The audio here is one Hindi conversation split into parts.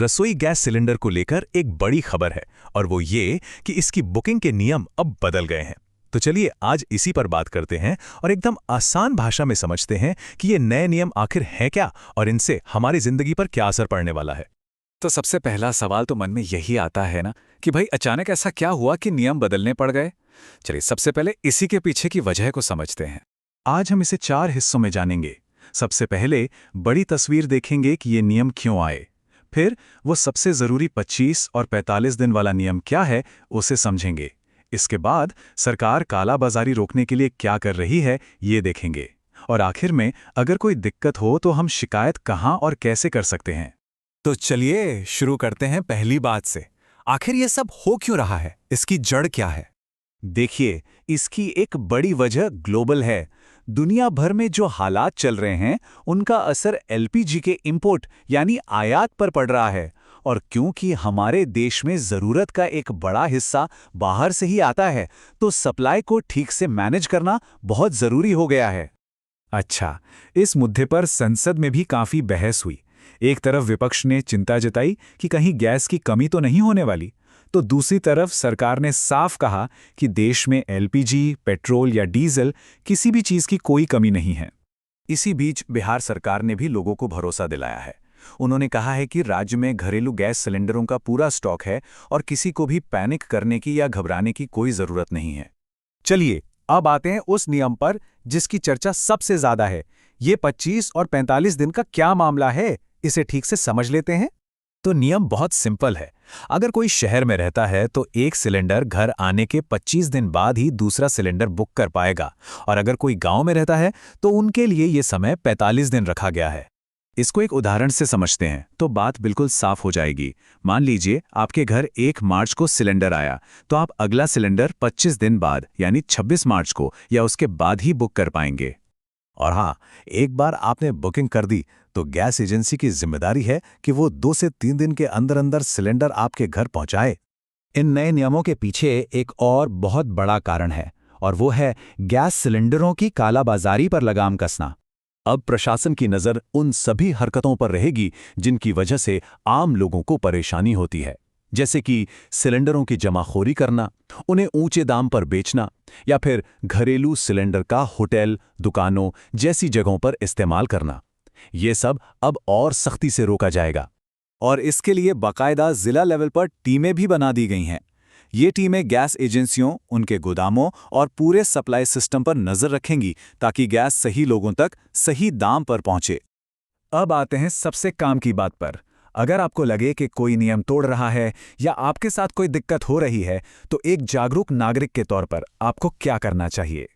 रसोई गैस सिलेंडर को लेकर एक बड़ी खबर है और वो ये कि इसकी बुकिंग के नियम अब बदल गए हैं। तो चलिए आज इसी पर बात करते हैं और एकदम आसान भाषा में समझते हैं कि ये नए नियम आखिर हैं क्या और इनसे हमारी जिंदगी पर क्या असर पड़ने वाला है। तो सबसे पहला सवाल तो मन में यही आता है ना कि भाई अचानक ऐसा क्या हुआ कि नियम बदलने पड़ गए। चलिए सबसे पहले इसी के पीछे की वजह को समझते हैं। आज हम इसे 4 हिस्सों में जानेंगे। सबसे पहले बड़ी तस्वीर देखेंगे कि ये नियम क्यों आए। फिर वो सबसे ज़रूरी 25 और 45 दिन वाला नियम क्या है उसे समझेंगे। इसके बाद सरकार कालाबाजारी रोकने के लिए क्या कर रही है ये देखेंगे। और आखिर में अगर कोई दिक्कत हो तो हम शिकायत कहाँ और कैसे कर सकते हैं। तो चलिए शुरू करते हैं पहली बात से। आखिर ये सब हो क्यों रहा है, इसकी जड़ क्या है? देखिए, इसकी एक बड़ी वजह ग्लोबल है। दुनिया भर में जो हालात चल रहे हैं उनका असर एलपीजी के इंपोर्ट यानी आयात पर पड़ रहा है। और क्योंकि हमारे देश में ज़रूरत का एक बड़ा हिस्सा बाहर से ही आता है तो सप्लाई को ठीक से मैनेज करना बहुत ज़रूरी हो गया है। अच्छा, इस मुद्दे पर संसद में भी काफ़ी बहस हुई। एक तरफ विपक्ष ने चिंता जताई कि कहीं गैस की कमी तो नहीं होने वाली, तो दूसरी तरफ सरकार ने साफ कहा कि देश में एलपीजी, पेट्रोल या डीजल किसी भी चीज़ की कोई कमी नहीं है। इसी बीच बिहार सरकार ने भी लोगों को भरोसा दिलाया है। उन्होंने कहा है कि राज्य में घरेलू गैस सिलेंडरों का पूरा स्टॉक है और किसी को भी पैनिक करने की या घबराने की कोई ज़रूरत नहीं है। चलिए अब आते हैं उस नियम पर जिसकी चर्चा सबसे ज़्यादा है। ये 25 और 45 दिन का क्या मामला है, इसे ठीक से समझ लेते हैं। तो नियम बहुत सिंपल है। अगर कोई शहर में रहता है तो एक सिलेंडर घर आने के 25 दिन बाद ही दूसरा सिलेंडर बुक कर पाएगा, और अगर कोई गांव में रहता है तो उनके लिए ये समय 45 दिन रखा गया है। इसको एक उदाहरण से समझते हैं तो बात बिल्कुल साफ हो जाएगी। मान लीजिए आपके घर 1 मार्च को सिलेंडर आया, तो आप अगला सिलेंडर 25 दिन बाद यानी 26 मार्च को या उसके बाद ही बुक कर पाएंगे। और हाँ, एक बार आपने बुकिंग कर दी तो गैस एजेंसी की जिम्मेदारी है कि वो 2 से 3 दिन के अंदर अंदर सिलेंडर आपके घर पहुंचाए। इन नए नियमों के पीछे एक और बहुत बड़ा कारण है, और वो है गैस सिलेंडरों की कालाबाजारी पर लगाम कसना। अब प्रशासन की नज़र उन सभी हरकतों पर रहेगी जिनकी वजह से आम लोगों को परेशानी होती है, जैसे कि सिलेंडरों की जमाखोरी करना, उन्हें ऊंचे दाम पर बेचना या फिर घरेलू सिलेंडर का होटल, दुकानों जैसी जगहों पर इस्तेमाल करना। ये सब अब और सख्ती से रोका जाएगा। और इसके लिए बाकायदा जिला लेवल पर टीमें भी बना दी गई हैं। ये टीमें गैस एजेंसियों, उनके गोदामों और पूरे सप्लाई सिस्टम पर नज़र रखेंगी ताकि गैस सही लोगों तक सही दाम पर पहुंचे। अब आते हैं सबसे काम की बात पर। अगर आपको लगे कि कोई नियम तोड़ रहा है या आपके साथ कोई दिक्कत हो रही है तो एक जागरूक नागरिक के तौर पर आपको क्या करना चाहिए?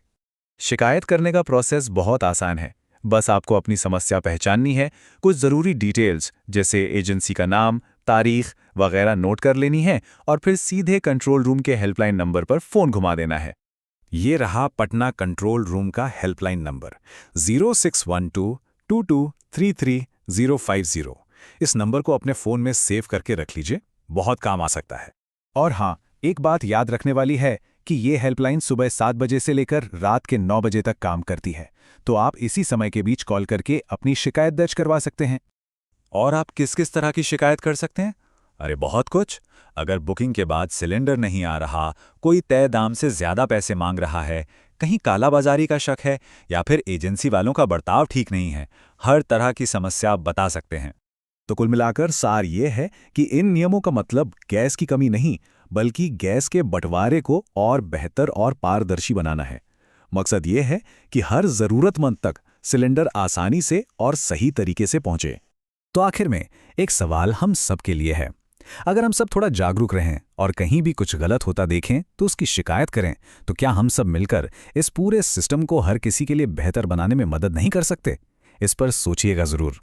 शिकायत करने का प्रोसेस बहुत आसान है। बस आपको अपनी समस्या पहचाननी है, कुछ ज़रूरी डिटेल्स जैसे एजेंसी का नाम, तारीख वगैरह नोट कर लेनी है और फिर सीधे कंट्रोल रूम के हेल्पलाइन नंबर पर फ़ोन घुमा देना है। ये रहा पटना कंट्रोल रूम का हेल्पलाइन नंबर 061222333050। इस नंबर को अपने फ़ोन में सेव करके रख लीजिए, बहुत काम आ सकता है। और हाँ, एक बात याद रखने वाली है कि ये हेल्पलाइन सुबह 7 बजे से लेकर रात के 9 बजे तक काम करती है, तो आप इसी समय के बीच कॉल करके अपनी शिकायत दर्ज करवा सकते हैं। और आप किस किस तरह की शिकायत कर सकते हैं? अरे बहुत कुछ। अगर बुकिंग के बाद सिलेंडर नहीं आ रहा, कोई तय दाम से ज़्यादा पैसे मांग रहा है, कहीं कालाबाजारी का शक है या फिर एजेंसी वालों का बर्ताव ठीक नहीं है, हर तरह की समस्या आप बता सकते हैं। तो कुल मिलाकर सार ये है कि इन नियमों का मतलब गैस की कमी नहीं, बल्कि गैस के बंटवारे को और बेहतर और पारदर्शी बनाना है। मकसद ये है कि हर ज़रूरतमंद तक सिलेंडर आसानी से और सही तरीके से पहुंचे। तो आखिर में एक सवाल हम सबके लिए है। अगर हम सब थोड़ा जागरूक रहें और कहीं भी कुछ गलत होता देखें तो उसकी शिकायत करें, तो क्या हम सब मिलकर इस पूरे सिस्टम को हर किसी के लिए बेहतर बनाने में मदद नहीं कर सकते? इस पर सोचिएगा ज़रूर।